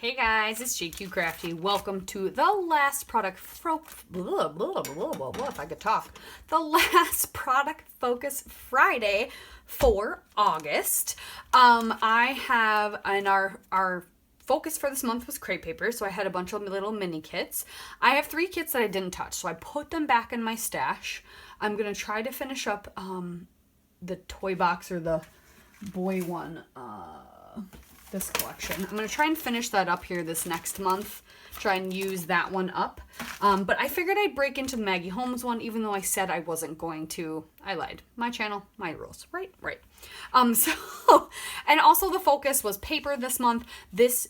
Hey guys, it's GQ Crafty. Welcome to the last product if I could talk. The last product focus Friday for August. I have and our focus for this month was crepe paper, so I had a bunch of little mini kits. I have 3 kits that I didn't touch, so I put them back in my stash. I'm gonna try to finish up the toy box or the boy one. This collection. I'm going to try and finish that up here this next month. Try and use that one up. But I figured I'd break into the Maggie Holmes one, even though I said I wasn't going to. I lied. My channel, my rules. Right. And also the focus was paper this month.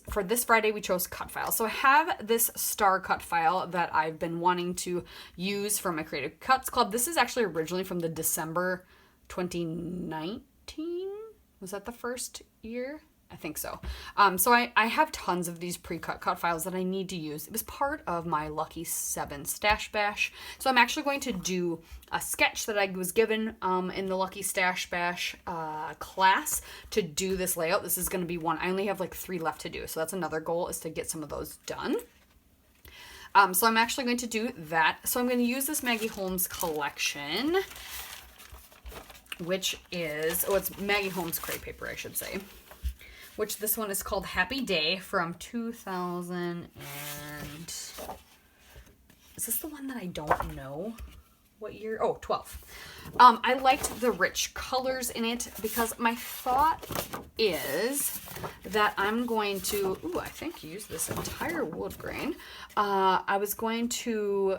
For this Friday, we chose Cutfiles. So I have this star cut file that I've been wanting to use for my Creative Cuts Club. This is actually originally from the December 2019. Was that the first year? I think so. So I have tons of these pre-cut cut files that I need to use. It was part of my Lucky 7 Stash Bash. So I'm actually going to do a sketch that I was given in the Lucky Stash Bash class to do this layout. This is going to be one. I only have like 3 left to do. So that's another goal, is to get some of those done. So I'm actually going to do that. So I'm going to use this Maggie Holmes collection, which is, it's Maggie Holmes crepe paper, I should say. Which this one is called Happy Day from 2000 and... Is this the one that I don't know what year? Oh, 12. I liked the rich colors in it because my thought is that I'm going to... Ooh, I think use this entire wood grain. I was going to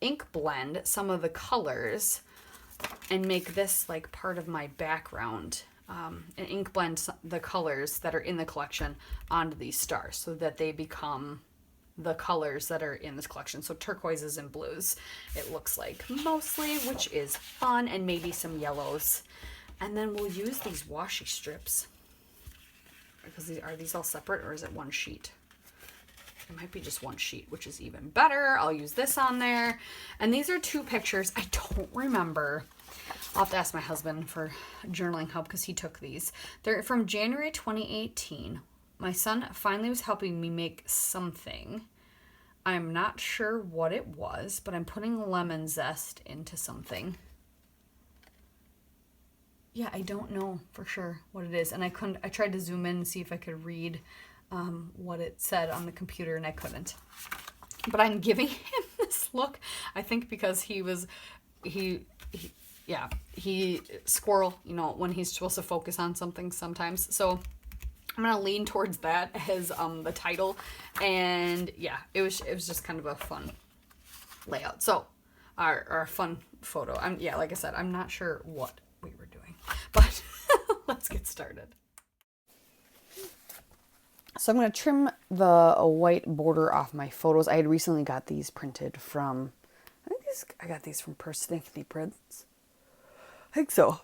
ink blend some of the colors and make this like part of my background. And ink blend the colors that are in the collection onto these stars so that they become the colors that are in this collection. So turquoises and blues, it looks like mostly, which is fun, and maybe some yellows. And then we'll use these washi strips. Because are these all separate, or is it one sheet? It might be just one sheet, which is even better. I'll use this on there. And these are 2 pictures. I don't remember. I'll have to ask my husband for journaling help because he took these. They're from January 2018. My son finally was helping me make something. I'm not sure what it was, but I'm putting lemon zest into something. Yeah, I don't know for sure what it is. And I tried to zoom in and see if I could read what it said on the computer, and I couldn't. But I'm giving him this look, I think because he squirrel, when he's supposed to focus on something sometimes. So I'm going to lean towards that as the title. And yeah, it was just kind of a fun layout. So our fun photo. Like I said, I'm not sure what we were doing, but let's get started. So I'm going to trim the white border off my photos. I had recently got these printed from, I got these from Persnickety Prints. I think so.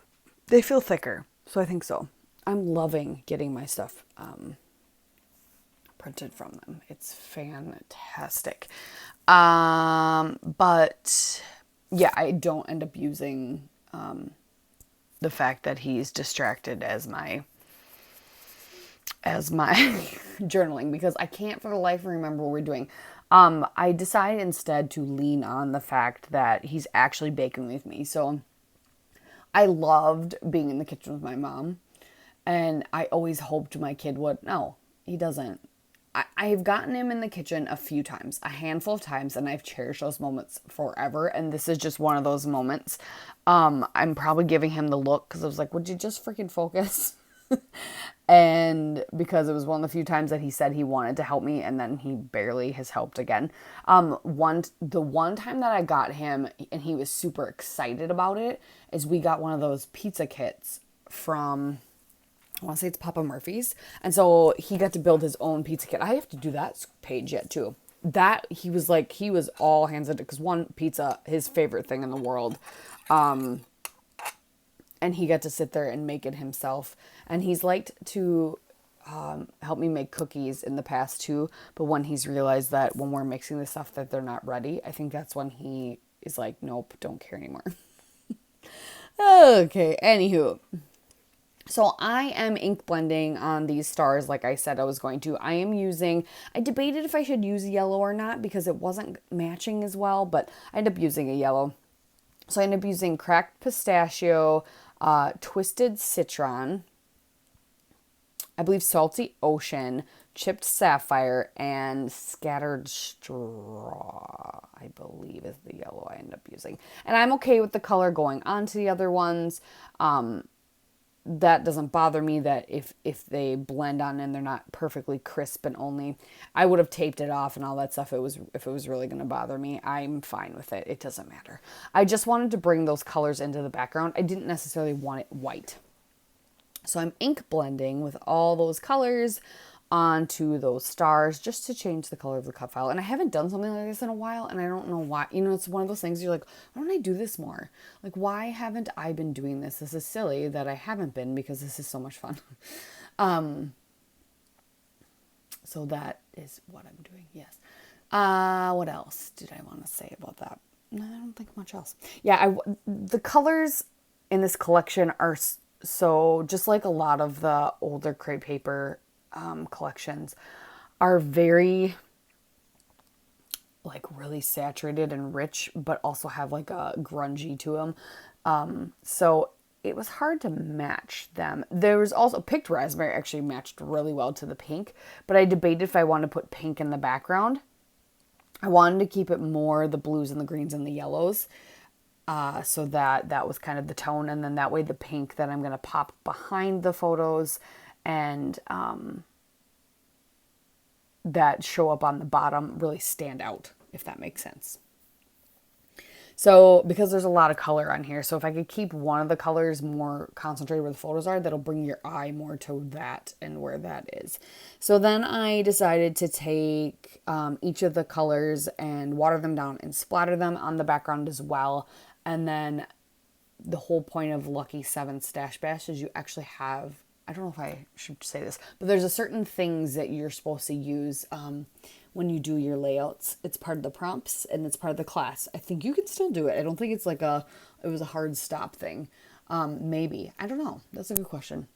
They feel thicker, so I think so. I'm loving getting my stuff printed from them. It's fantastic. But yeah, I don't end up using the fact that he's distracted as my journaling, because I can't for the life of me remember what we're doing. I decided instead to lean on the fact that he's actually baking with me. So I loved being in the kitchen with my mom, and I always hoped my kid would. No, he doesn't. I've gotten him in the kitchen a few times, a handful of times, and I've cherished those moments forever, and this is just one of those moments. I'm probably giving him the look because I was like, would you just freaking focus? And because it was one of the few times that he said he wanted to help me, and then he barely has helped again. The one time that I got him and he was super excited about it is we got one of those pizza kits from, I want to say it's Papa Murphy's. And so he got to build his own pizza kit. I have to do that page yet too. That he was all hands on it, because one, pizza, his favorite thing in the world. And he got to sit there and make it himself. And he's liked to help me make cookies in the past too. But when he's realized that when we're mixing the stuff that they're not ready, I think that's when he is like, nope, don't care anymore. Okay, anywho. So I am ink blending on these stars like I said I was going to. I debated if I should use yellow or not because it wasn't matching as well, but I ended up using a yellow. So I ended up using cracked pistachio, twisted citron, I believe salty ocean, chipped sapphire, and scattered straw, I believe is the yellow I end up using. And I'm okay with the color going onto the other ones. That doesn't bother me that if they blend on and they're not perfectly crisp and only, I would have taped it off and all that stuff. If it was really going to bother me, I'm fine with it. It doesn't matter. I just wanted to bring those colors into the background. I didn't necessarily want it white. So I'm ink blending with all those colors onto those stars just to change the color of the cut file. And I haven't done something like this in a while, and I don't know why. You know, it's one of those things you're like, why don't I do this more? Like, why haven't I been doing this? This is silly that I haven't been because this is so much fun. So that is what I'm doing, yes. What else did I want to say about that? No, I don't think much else. Yeah, the colors in this collection are so just like a lot of the older crepe paper collections are very like really saturated and rich, but also have like a grungy to them. So it was hard to match them. There was also picked raspberry actually matched really well to the pink, but I debated if I wanted to put pink in the background. I wanted to keep it more the blues and the greens and the yellows. So that was kind of the tone. And then that way the pink that I'm going to pop behind the photos and that show up on the bottom really stand out, if that makes sense. So because there's a lot of color on here, so if I could keep one of the colors more concentrated where the photos are, that'll bring your eye more to that and where that is. So then I decided to take each of the colors and water them down and splatter them on the background as well. And then the whole point of Lucky 7 Stash Bash is you actually have, I don't know if I should say this, but there's a certain things that you're supposed to use when you do your layouts. It's part of the prompts and it's part of the class. I think you can still do it. I don't think it's like it was a hard stop thing. Maybe. I don't know. That's a good question.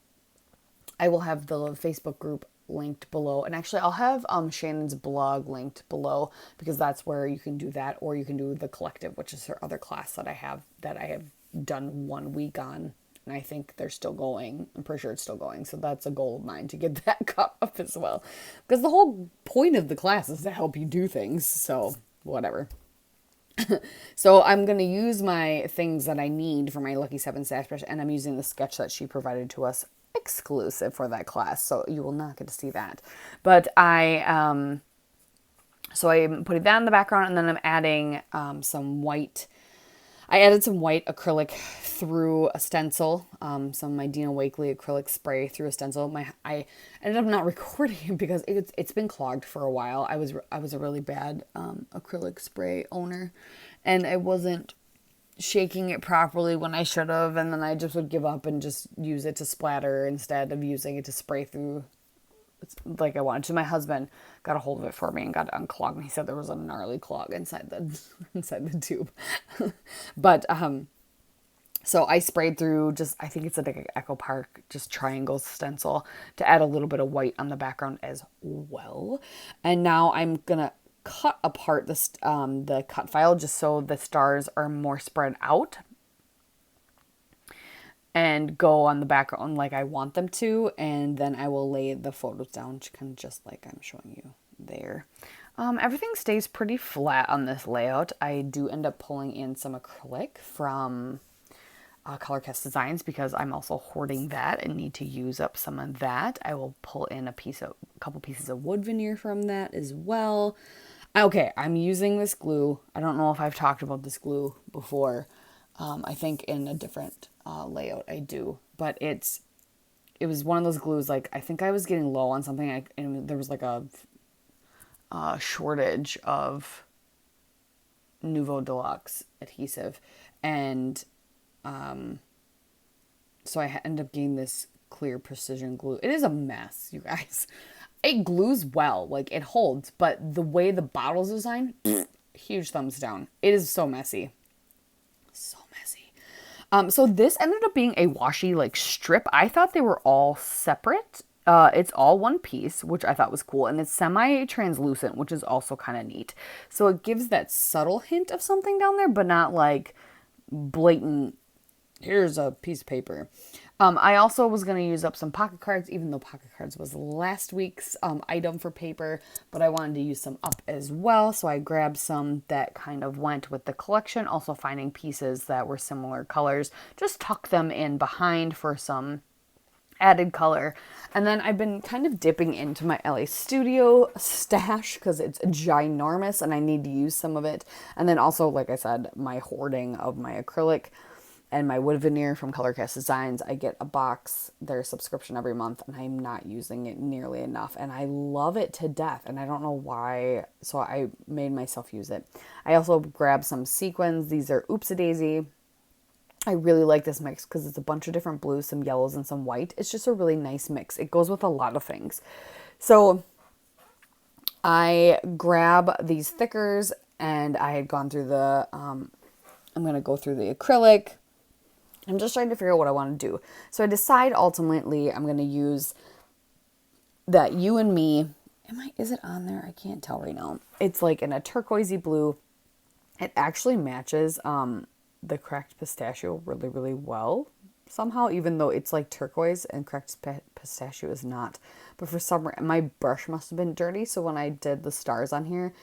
I will have the Facebook group linked below. And actually, I'll have Shannon's blog linked below because that's where you can do that. Or you can do the collective, which is her other class that I have done 1 week on. And I think they're still going. I'm pretty sure it's still going. So that's a goal of mine to get that cut up as well. Because the whole point of the class is to help you do things. So whatever. So I'm going to use my things that I need for my Lucky 7 Stash Bash. And I'm using the sketch that she provided to us exclusive for that class. So you will not get to see that. But so I'm putting that in the background and then I'm adding some white. I added some white acrylic through a stencil, some of my Dina Wakley acrylic spray through a stencil. I ended up not recording it because it's been clogged for a while. I was a really bad acrylic spray owner, and I wasn't shaking it properly when I should have, and then I just would give up and just use it to splatter instead of using it to spray through like I wanted to. My husband got a hold of it for me and got it unclogged, and he said there was a gnarly clog inside the tube. But so I sprayed through I think it's like an Echo Park just triangle stencil to add a little bit of white on the background as well. And now I'm gonna cut apart the cut file just so the stars are more spread out and go on the background like I want them to, and then I will lay the photos down kind of just like I'm showing you there. Everything stays pretty flat on this layout. I do end up pulling in some acrylic from Color Cast Designs because I'm also hoarding that and need to use up some of that. I will pull in a couple pieces of wood veneer from that as well. Okay, I'm using this glue. I don't know if I've talked about this glue before. I think in a different layout I do, but it was one of those glues, like I think I was getting low on something and there was like a shortage of Nouveau Deluxe adhesive, and so I ended up getting this clear precision glue. It is a mess, you guys. It glues well, like it holds, but the way the bottle's designed, huge thumbs down. It is so messy. So messy. So this ended up being a washi like strip. I thought they were all separate. It's all one piece, which I thought was cool. And it's semi-translucent, which is also kind of neat. So it gives that subtle hint of something down there, but not like blatant, here's a piece of paper. I also was going to use up some pocket cards, even though pocket cards was last week's item for paper, but I wanted to use some up as well. So I grabbed some that kind of went with the collection, also finding pieces that were similar colors, just tuck them in behind for some added color. And then I've been kind of dipping into my LA Studio stash because it's ginormous and I need to use some of it. And then also, like I said, my hoarding of my acrylic and my wood veneer from Colorcast Designs. I get a box, their subscription every month, and I'm not using it nearly enough. And I love it to death, and I don't know why, so I made myself use it. I also grabbed some sequins. These are Oops-a-Daisy. I really like this mix because it's a bunch of different blues, some yellows, and some white. It's just a really nice mix. It goes with a lot of things. So I grab these thickers, and I had gone through the, I'm going to go through the acrylic. I'm just trying to figure out what I want to do. So I decide ultimately I'm going to use that You and Me. Is it on there? I can't tell right now. It's like in a turquoisey blue. It actually matches the cracked pistachio really, really well somehow, even though it's like turquoise and cracked pistachio is not. But for some reason, my brush must have been dirty. So when I did the stars on here,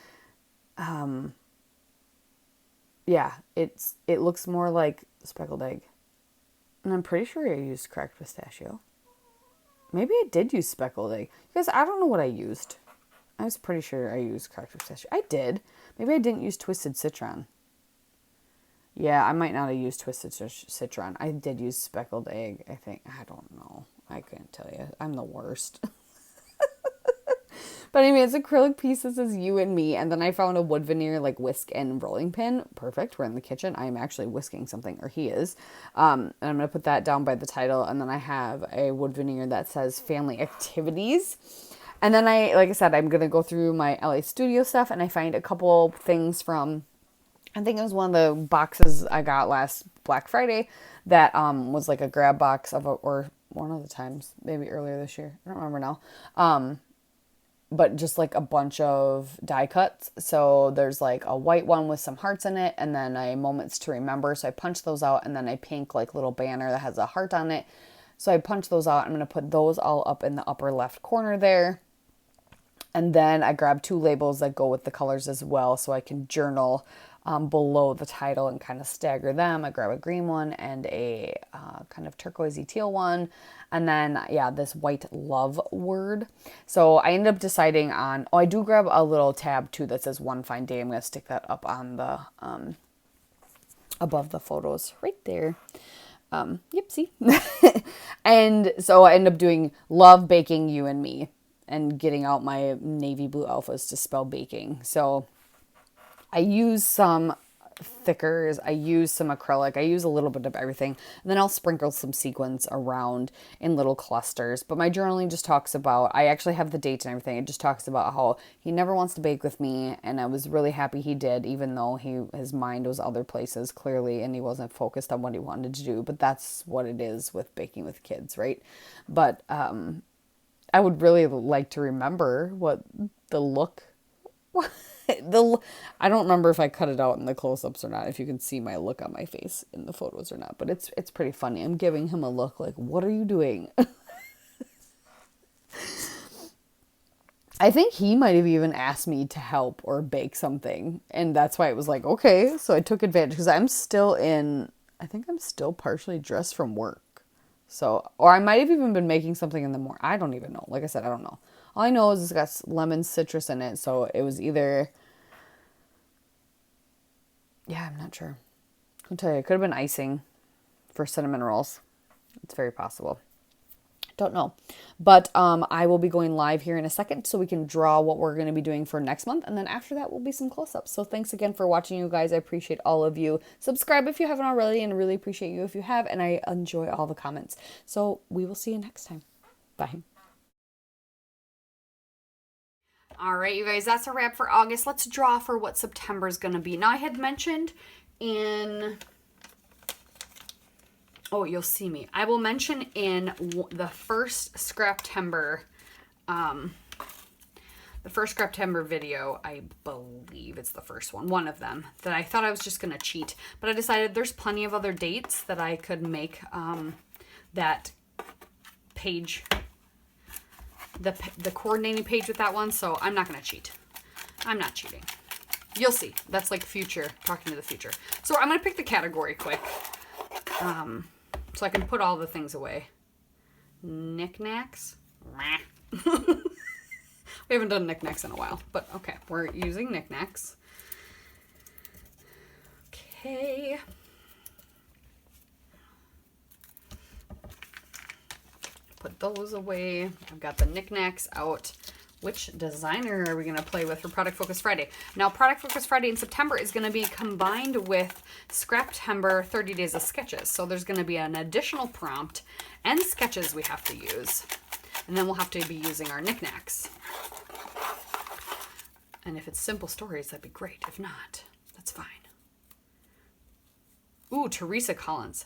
yeah, it looks more like speckled egg. And I'm pretty sure I used cracked pistachio. Maybe I did use speckled egg. Because I don't know what I used. I was pretty sure I used cracked pistachio. I did. Maybe I didn't use twisted citron. Yeah, I might not have used twisted citron. I did use speckled egg, I think. I don't know. I couldn't tell you. I'm the worst. But anyway, it's acrylic piece. This is You and Me. And then I found a wood veneer, like whisk and rolling pin. Perfect. We're in the kitchen. I'm actually whisking something, or he is. And I'm going to put that down by the title. And then I have a wood veneer that says Family Activities. And then like I said, I'm going to go through my LA Studio stuff. And I find a couple things from, I think it was one of the boxes I got last Black Friday that was like a grab box or one of the times, maybe earlier this year. I don't remember now. But just like a bunch of die cuts. So there's like a white one with some hearts in it, and then a Moments to Remember. So I punch those out, and then a pink like little banner that has a heart on it. So I punch those out. I'm going to put those all up in the upper left corner there. And then I grab 2 labels that go with the colors as well, so I can journal below the title and kind of stagger them. I grab a green one and a kind of turquoisey teal one. And then, yeah, this white love word. So I ended up deciding on, I do grab a little tab too that says One Fine Day. I'm going to stick that up on the, above the photos right there. Yep, see? And so I ended up doing Love Baking You and Me and getting out my navy blue alphas to spell baking. So I use some thickers, I use some acrylic, I use a little bit of everything, and then I'll sprinkle some sequins around in little clusters. But my journaling just talks about, I actually have the dates and everything, it just talks about how he never wants to bake with me, and I was really happy he did, even though his mind was other places clearly and he wasn't focused on what he wanted to do. But that's what it is with baking with kids, right? But I would really like to remember what the look I don't remember if I cut it out in the close-ups or not, if you can see my look on my face in the photos or not, but it's pretty funny. I'm giving him a look like, what are you doing? I think he might have even asked me to help or bake something, and that's why it was like, okay. So I took advantage because I think I'm still partially dressed from work. So, or I might have even been making something in the morning. I don't even know. Like I said, I don't know. All I know is it's got lemon citrus in it. So it was either, yeah, I'm not sure. I'll tell you, it could have been icing for cinnamon rolls. It's very possible. Don't know. But I will be going live here in a second so we can draw what we're going to be doing for next month. And then after that will be some close-ups. So thanks again for watching, you guys. I appreciate all of you. Subscribe if you haven't already, and I really appreciate you if you have. And I enjoy all the comments. So we will see you next time. Bye. All right, you guys, that's a wrap for August. Let's draw for what September is going to be. Now, I had mentioned in oh, you'll see me. I will mention in the first Scraptember, video, I believe it's the first one of them, that I thought I was just going to cheat. But I decided there's plenty of other dates that I could make that page, the coordinating page with that one. So I'm not going to cheat. I'm not cheating. You'll see. That's like future, talking to the future. So I'm going to pick the category quick. So I can put all the things away. Knickknacks. We haven't done knickknacks in a while, but okay. We're using knickknacks. Okay. Put those away. I've got the knickknacks out. Which designer are we going to play with for Product Focus Friday? Now, Product Focus Friday in September is going to be combined with Scraptember 30 Days of Sketches. So there's going to be an additional prompt and sketches we have to use. And then we'll have to be using our knickknacks. And if it's simple stories, that'd be great. If not, that's fine. Ooh, Teresa Collins.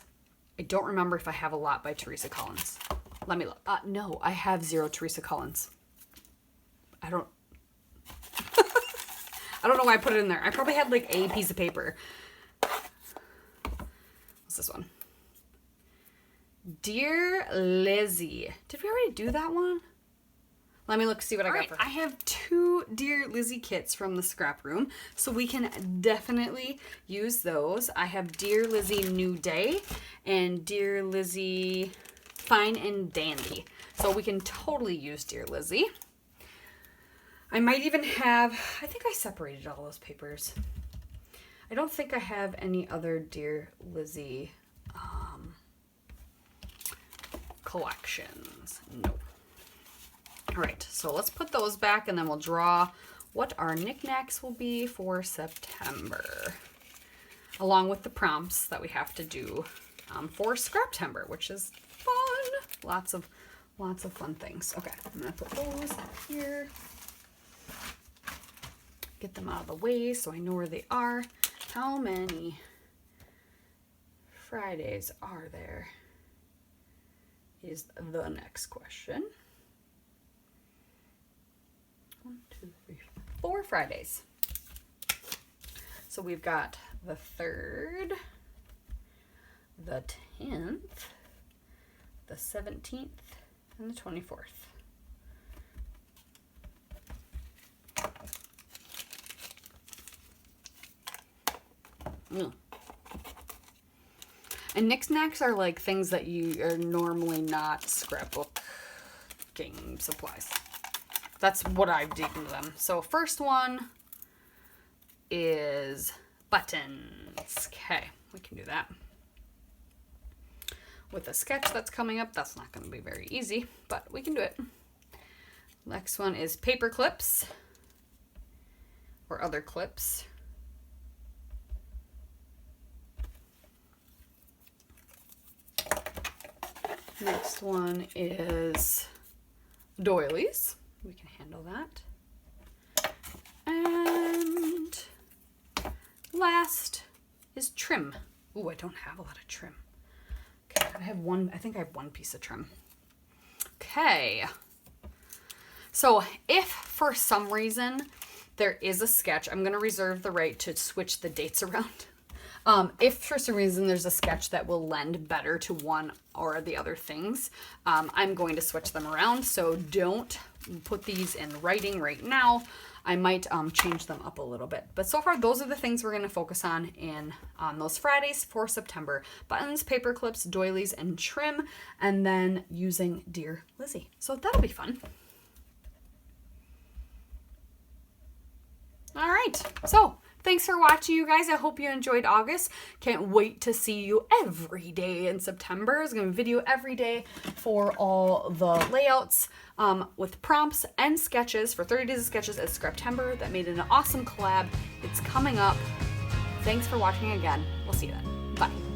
I don't remember if I have a lot by Teresa Collins. Let me look. No, I have 0 Teresa Collins. I don't know why I put it in there. I probably had like a piece of paper. What's this one? Dear Lizzie. Did we already do that one? Let me look, see what I got for her. I have 2 Dear Lizzie kits from the scrap room, so we can definitely use those. I have Dear Lizzie New Day and Dear Lizzie Fine and Dandy. So we can totally use Dear Lizzie. I might even have, I think I separated all those papers. I don't think I have any other Dear Lizzie collections. No. All right, so let's put those back and then we'll draw what our knickknacks will be for September, along with the prompts that we have to do for Scraptember, which is fun. Lots of fun things. Okay, I'm gonna put those here. Get them out of the way so I know where they are. How many Fridays are there is the next question. 1, 2, 3, 4 Fridays. So we've got the 3rd, the 10th, the 17th, and the 24th. And knickknacks are like things that you are normally not scrapbooking supplies. That's what I've deemed them. So first one is buttons. Okay, we can do that. With a sketch that's coming up, that's not going to be very easy, but we can do it. Next one is paper clips or other clips. Next one is doilies. We can handle that. And last is trim. Ooh, I don't have a lot of trim. Okay, I think I have 1 piece of trim. Okay. So if for some reason there is a sketch, I'm going to reserve the right to switch the dates around. If for some reason there's a sketch that will lend better to one or the other things, I'm going to switch them around. So don't put these in writing right now. I might change them up a little bit. But so far, those are the things we're going to focus on those Fridays for September. Buttons, paper clips, doilies, and trim, and then using Dear Lizzie. So that'll be fun. All right. So thanks for watching, you guys. I hope you enjoyed August. Can't wait to see you every day in September. There's going to be a video every day for all the layouts with prompts and sketches for 30 Days of Sketches at Scraptember. That made an awesome collab. It's coming up. Thanks for watching again. We'll see you then. Bye.